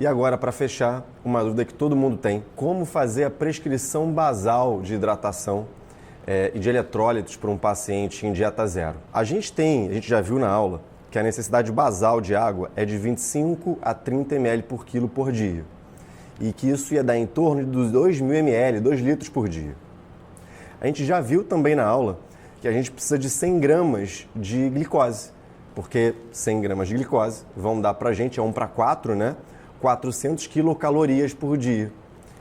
E agora, para fechar, uma dúvida que todo mundo tem: como fazer a prescrição basal de hidratação e de eletrólitos para um paciente em dieta zero? A gente já viu na aula que a necessidade basal de água é de 25 a 30 ml por quilo por dia. E que isso ia dar em torno de 2.000 ml, 2 litros por dia. A gente já viu também na aula que a gente precisa de 100 gramas de glicose, porque 100 gramas de glicose vão dar pra gente, é 1:4, né? 400 quilocalorias por dia,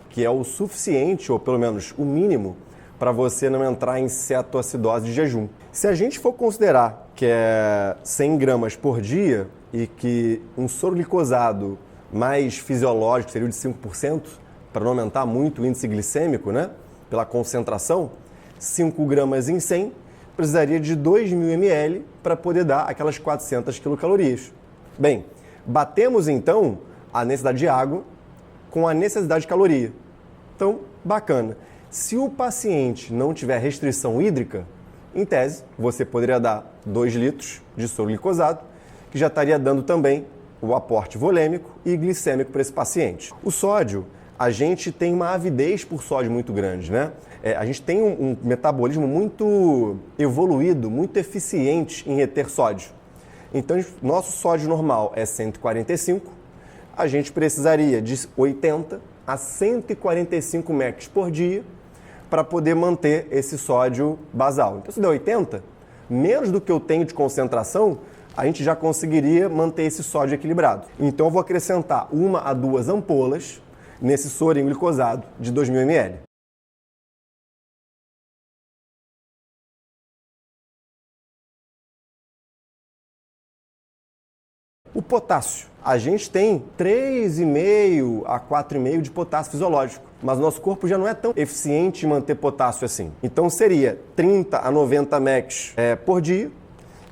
que é o suficiente, ou pelo menos o mínimo, para você não entrar em cetoacidose de jejum. Se a gente for considerar que é 100 gramas por dia e que um soro glicosado mais fisiológico seria o de 5%, para não aumentar muito o índice glicêmico, né? Pela concentração, 5 gramas em 100 precisaria de 2.000 ml para poder dar aquelas 400 quilocalorias. Bem, batemos então a necessidade de água com a necessidade de caloria. Então, bacana. Se o paciente não tiver restrição hídrica, em tese, você poderia dar 2 litros de soro glicosado, que já estaria dando também o aporte volêmico e glicêmico para esse paciente. O sódio, a gente tem uma avidez por sódio muito grande, né? A gente tem um metabolismo muito evoluído, muito eficiente em reter sódio. Então, nosso sódio normal é 145, a gente precisaria de 80 a 145 mEq por dia para poder manter esse sódio basal. Então, se der 80, menos do que eu tenho de concentração, a gente já conseguiria manter esse sódio equilibrado. Então, eu vou acrescentar 1 a 2 ampolas nesse sorinho glicosado de 2.000 ml. O potássio. A gente tem 3,5 a 4,5 de potássio fisiológico, mas o nosso corpo já não é tão eficiente em manter potássio assim. Então seria 30 a 90 mEq por dia,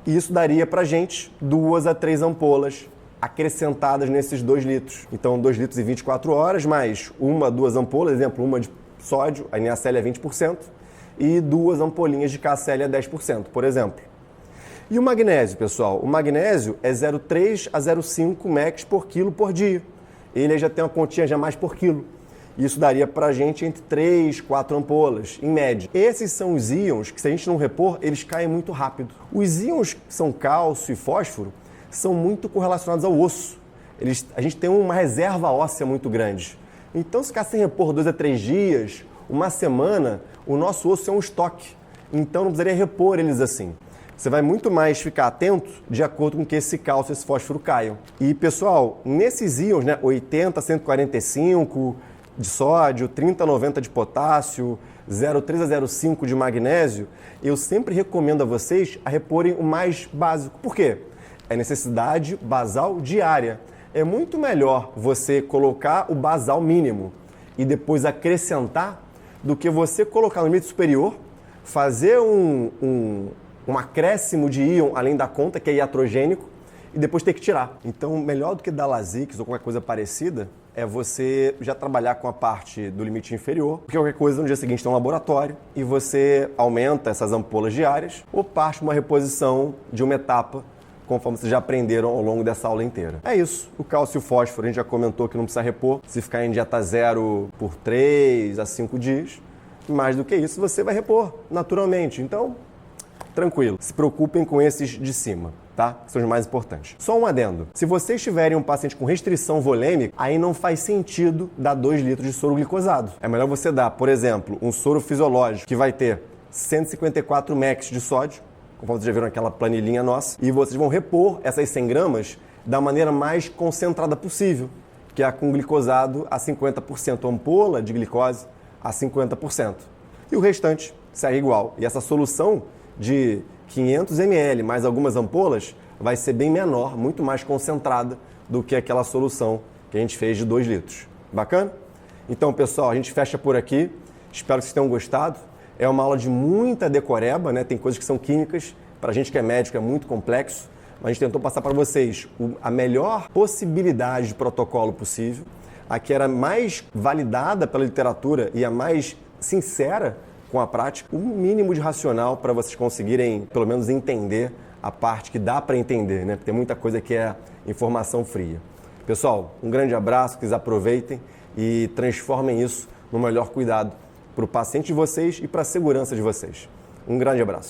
e isso daria pra gente 2 a 3 ampolas acrescentadas nesses 2 litros. Então 2 litros e 24 horas, mais 1 a 2 ampolas, exemplo, uma de sódio, a NaCl é 20%, e 2 ampolinhas de KCl é 10%, por exemplo. E o magnésio, pessoal? O magnésio é 0,3 a 0,5 mEq por quilo por dia. Ele já tem uma continha já mais por quilo. Isso daria pra gente entre 3 e 4 ampolas, em média. Esses são os íons que, se a gente não repor, eles caem muito rápido. Os íons que são cálcio e fósforo são muito correlacionados ao osso. A gente tem uma reserva óssea muito grande. Então, se ficar sem repor 2 a 3 dias, uma semana, o nosso osso é um estoque. Então, não precisaria repor eles assim. Você vai muito mais ficar atento de acordo com que esse cálcio e esse fósforo caiam. E, pessoal, nesses íons, né, 80 a 145 de sódio, 30 a 90 de potássio, 0,3 a 0,5 de magnésio, eu sempre recomendo a vocês a reporem o mais básico. Por quê? É necessidade basal diária. É muito melhor você colocar o basal mínimo e depois acrescentar do que você colocar no limite superior, fazer um acréscimo de íon além da conta, que é iatrogênico, e depois ter que tirar. Então, melhor do que dar Lasix ou qualquer coisa parecida, é você já trabalhar com a parte do limite inferior, porque qualquer coisa no dia seguinte tem um laboratório e você aumenta essas ampolas diárias ou parte uma reposição de uma etapa, conforme vocês já aprenderam ao longo dessa aula inteira. É isso. O cálcio e o fósforo a gente já comentou que não precisa repor. Se ficar em dieta zero por 3 a 5 dias, mais do que isso você vai repor naturalmente. Então, tranquilo. Se preocupem com esses de cima, tá? Que são os mais importantes. Só um adendo. Se vocês tiverem um paciente com restrição volêmica, aí não faz sentido dar 2 litros de soro glicosado. É melhor você dar, por exemplo, um soro fisiológico que vai ter 154 mEq de sódio, conforme vocês já viram naquela planilhinha nossa, e vocês vão repor essas 100 gramas da maneira mais concentrada possível, que é com glicosado a 50%, ampola de glicose a 50%. E o restante segue igual. E essa solução de 500 ml mais algumas ampolas vai ser bem menor, muito mais concentrada do que aquela solução que a gente fez de 2 litros. Bacana? Então, pessoal, a gente fecha por aqui. Espero que vocês tenham gostado. É uma aula de muita decoreba, né? Tem coisas que são químicas. Para a gente que é médico é muito complexo. Mas a gente tentou passar para vocês a melhor possibilidade de protocolo possível. A que era mais validada pela literatura e a mais sincera com a prática, o mínimo de racional para vocês conseguirem, pelo menos, entender a parte que dá para entender, né? Porque tem muita coisa que é informação fria. Pessoal, um grande abraço, que eles aproveitem e transformem isso no melhor cuidado para o paciente de vocês e para a segurança de vocês. Um grande abraço.